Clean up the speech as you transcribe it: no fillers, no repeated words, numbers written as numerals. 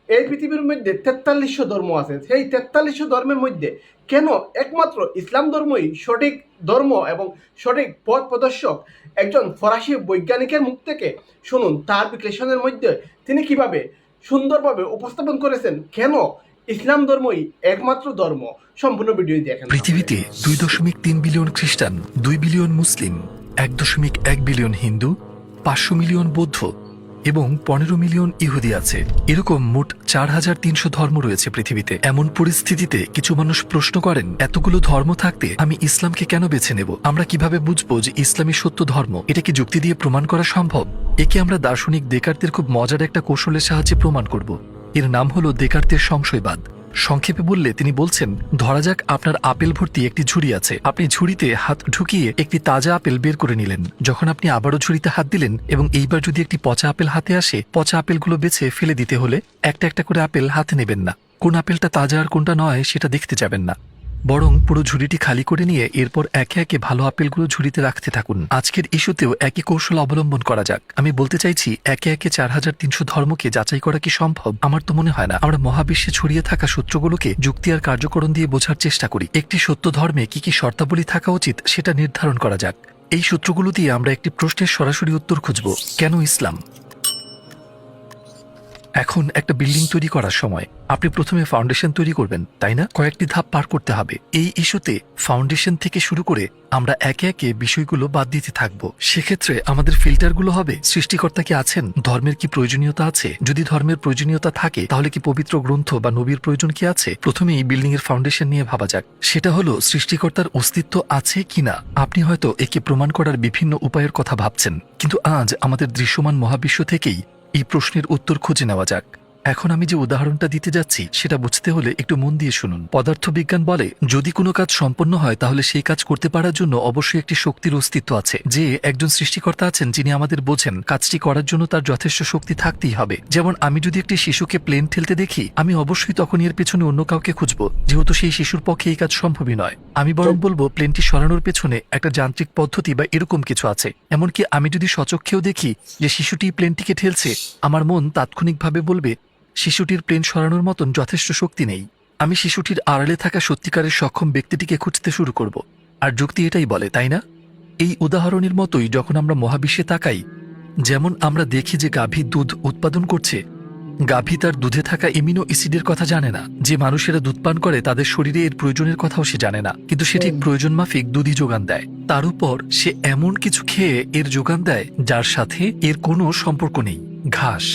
এই পৃথিবীর মধ্যে 4300 ধর্ম আছে। সেই 4300 ধর্মের মধ্যে কেন একমাত্র ইসলাম ধর্মই সঠিক ধর্ম এবং সঠিক পথ প্রদর্শক? একজন ফরাসি বৈজ্ঞানিকের মুখ থেকে শুনুন তার বিশ্লেষণের মধ্যে তিনি কিভাবে সুন্দরভাবে উপস্থাপন করেছেন কেন ইসলাম ধর্মই একমাত্র ধর্ম। সম্পূর্ণ ভিডিও দেখেন। পৃথিবীতে 2.3 বিলিয়ন খ্রিস্টান, 2 বিলিয়ন মুসলিম, 1.1 বিলিয়ন হিন্দু, 500 মিলিয়ন বৌদ্ধ এবং 15 মিলিয়ন ইহুদি আছে। এরকম মোট 4300 ধর্ম রয়েছে পৃথিবীতে। এমন পরিস্থিতিতে কিছু মানুষ প্রশ্ন করেন, এতগুলো ধর্ম থাকতে আমি ইসলামকে কেন বেছে নেব? আমরা কিভাবে বুঝবো যে ইসলামই সত্য ধর্ম? এটা কি যুক্তি দিয়ে প্রমাণ করা সম্ভব? একে আমরা দার্শনিক দেকার্তের খুব মজার একটা কৌশলের সাহায্যে প্রমাণ করব। এর নাম হলো দেকার্তের সংশয়বাদ। সংক্ষেপে বললে তিনি বলছেন, ধরা যাক আপনার আপেল ভর্তি একটি ঝুড়ি আছে। আপনি ঝুড়িতে হাত ঢুকিয়ে একটি তাজা আপেল বের করে নিলেন। যখন আপনি আবারও ঝুড়িতে হাত দিলেন এবং এইবার যদি একটি পচা আপেল হাতে আসে, পচা আপেলগুলো বেছে ফেলে দিতে হলে একটা একটা করে আপেল হাতে নেবেন না। কোন আপেলটা তাজা আর কোনটা নয় সেটা দেখতে যাবেন না, বরং পুরো ঝুড়িটি খালি করে নিয়ে এরপর একে একে ভালো আপেলগুলো ঝুড়িতে রাখতে থাকুন। আজকের ইস্যুতেও একই কৌশল অবলম্বন করা যাক। আমি বলতে চাইছি, একে একে 4300 ধর্মকে যাচাই করা কি সম্ভব? আমার তো মনে হয় না। আমরা মহাবিশ্বে ছড়িয়ে থাকা সূত্রগুলোকে যুক্তি আর কার্যকরণ দিয়ে বোঝার চেষ্টা করি। একটি সত্য ধর্মে কি কি শর্তাবলী থাকা উচিত সেটা নির্ধারণ করা যাক। এই সূত্রগুলো দিয়ে আমরা একটি প্রশ্নের সরাসরি উত্তর খুঁজব, কেন ইসলাম? এখন একটা বিল্ডিং তৈরি করার সময় আপনি প্রথমে ফাউন্ডেশন তৈরি করবেন, তাই না? কয়েকটি ধাপ পার করতে হবে। এই ইস্যুতে ফাউন্ডেশন থেকে শুরু করে আমরা একে একে বিষয়গুলো বাদ দিতে থাকব। সেক্ষেত্রে আমাদের ফিল্টারগুলো হবে, সৃষ্টিকর্তা কি আছেন? ধর্মের কি প্রয়োজনীয়তা আছে? যদি ধর্মের প্রয়োজনীয়তা থাকে তাহলে কি পবিত্র গ্রন্থ বা নবীর প্রয়োজন কি আছে? প্রথমে এই বিল্ডিং এর ফাউন্ডেশন নিয়ে ভাবা যাক। সেটা হলো সৃষ্টিকর্তার অস্তিত্ব আছে কিনা। আপনি হয়তো একে প্রমাণ করার বিভিন্ন উপায়ের কথা ভাবছেন, কিন্তু আজ আমাদের দৃশ্যমান মহাবিশ্ব থেকেই এই প্রশ্নের উত্তর খুঁজে নেওয়া যাক। এখন আমি যে উদাহরণটা দিতে যাচ্ছি সেটা বুঝতে হলে একটু মন দিয়ে শুনুন। পদার্থবিজ্ঞান বলে, যদি কোনো কাজ সম্পন্ন হয় তাহলে সেই কাজ করতে পারার জন্য অবশ্যই একটি শক্তির অস্তিত্ব আছে। যে একজন সৃষ্টিকর্তা আছেন যিনি আমাদের বোঝেন, কাজটি করার জন্য তার যথেষ্ট শক্তি থাকতেই হবে। যেমন আমি যদি একটি শিশুকে প্লেন ঠেলতে দেখি, আমি অবশ্যই তখন এর পেছনে অন্য কাউকে খুঁজবো, যেহেতু সেই শিশুর পক্ষে এই কাজ সম্ভবই নয়। আমি বরং বলবো প্লেনটি সরানোর পেছনে একটা যান্ত্রিক পদ্ধতি বা এরকম কিছু আছে। এমনকি আমি যদি স্বচক্ষেও দেখি যে শিশুটি প্লেনটিকে ঠেলছে, আমার মন তাৎক্ষণিকভাবে বলবে শিশুটির প্লেন সরানোর মতন যথেষ্ট শক্তি নেই। আমি শিশুটির আড়ালে থাকা সত্যিকারের সক্ষম ব্যক্তিটিকে খুঁজতে শুরু করব। আর যুক্তি এটাই বলে, তাই না? এই উদাহরণের মতোই যখন আমরা মহাবিশ্বে তাকাই, যেমন আমরা দেখি যে গাভী দুধ উৎপাদন করছে, গাভী তার দুধে থাকা এমিনো অ্যাসিডের কথা জানে না। যে মানুষেরা দুধ পান করে তাদের শরীরে এর প্রয়োজনের কথাও সে জানে না, কিন্তু সে ঠিক প্রয়োজন মাফিক দুধই যোগান দেয়। তার উপর সে এমন কিছু খেয়ে এর যোগান দেয় যার সাথে এর কোনো সম্পর্ক নেই, ঘাস।